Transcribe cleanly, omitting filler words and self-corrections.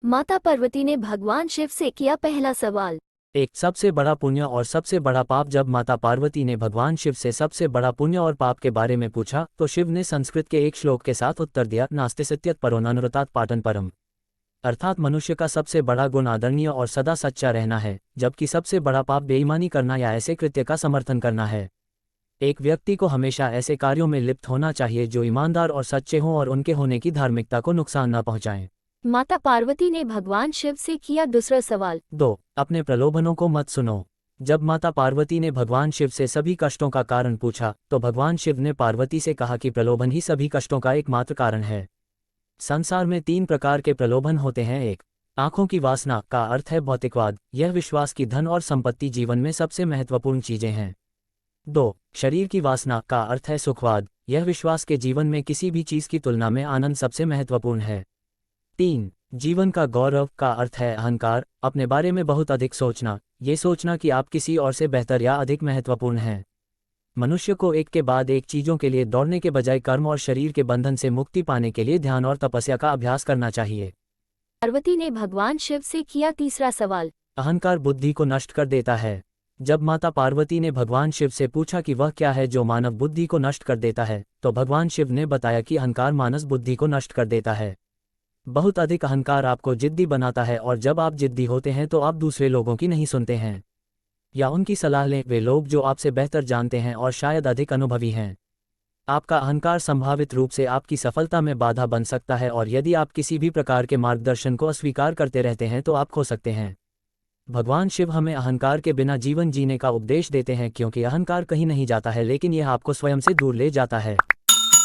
माता पार्वती ने भगवान शिव से किया पहला सवाल। एक सबसे बड़ा पुण्य और सबसे बड़ा पाप। जब माता पार्वती ने भगवान शिव से सबसे बड़ा पुण्य और पाप के बारे में पूछा तो शिव ने संस्कृत के एक श्लोक के साथ उत्तर दिया, नास्ति सत्यत परो नानुरतात् पाटन परम। अर्थात मनुष्य का सबसे बड़ा गुण आदरणीय और सदा सच्चा रहना है, जबकि सबसे बड़ा पाप बेईमानी करना या ऐसे कृत्य का समर्थन करना है। एक व्यक्ति को हमेशा ऐसे कार्यों में लिप्त होना चाहिए जो ईमानदार और सच्चे हों और उनके होने की धार्मिकता को नुकसान न पहुंचाएं। माता पार्वती ने भगवान शिव से किया दूसरा सवाल। 2. अपने प्रलोभनों को मत सुनो। जब माता पार्वती ने भगवान शिव से सभी कष्टों का कारण पूछा तो भगवान शिव ने पार्वती से कहा कि प्रलोभन ही सभी कष्टों का एकमात्र कारण है। संसार में 3 प्रकार के प्रलोभन होते हैं। 1. आंखों की वासना, का अर्थ है भौतिकवाद। यह विश्वास की धन और संपत्ति जीवन में सबसे महत्वपूर्ण चीजें हैं। 2. शरीर की वासना, का अर्थ है सुखवाद। यह विश्वास के जीवन में किसी भी चीज की तुलना में आनंद सबसे महत्वपूर्ण है। 3. जीवन का गौरव, का अर्थ है अहंकार, अपने बारे में बहुत अधिक सोचना, ये सोचना कि आप किसी और से बेहतर या अधिक महत्वपूर्ण हैं। मनुष्य को एक के बाद एक चीजों के लिए दौड़ने के बजाय कर्म और शरीर के बंधन से मुक्ति पाने के लिए ध्यान और तपस्या का अभ्यास करना चाहिए। पार्वती ने भगवान शिव से किया तीसरा सवाल। अहंकार बुद्धि को नष्ट कर देता है। जब माता पार्वती ने भगवान शिव से पूछा कि वह क्या है जो मानव बुद्धि को नष्ट कर देता है, तो भगवान शिव ने बताया कि अहंकार मानस बुद्धि को नष्ट कर देता है। बहुत अधिक अहंकार आपको जिद्दी बनाता है और जब आप जिद्दी होते हैं तो आप दूसरे लोगों की नहीं सुनते हैं या उनकी सलाह लें, वे लोग जो आपसे बेहतर जानते हैं और शायद अधिक अनुभवी हैं। आपका अहंकार संभावित रूप से आपकी सफलता में बाधा बन सकता है और यदि आप किसी भी प्रकार के मार्गदर्शन को अस्वीकार करते रहते हैं तो आप खो सकते हैं। भगवान शिव हमें अहंकार के बिना जीवन जीने का उपदेश देते हैं, क्योंकि अहंकार कहीं नहीं जाता है लेकिन यह आपको स्वयं से दूर ले जाता है।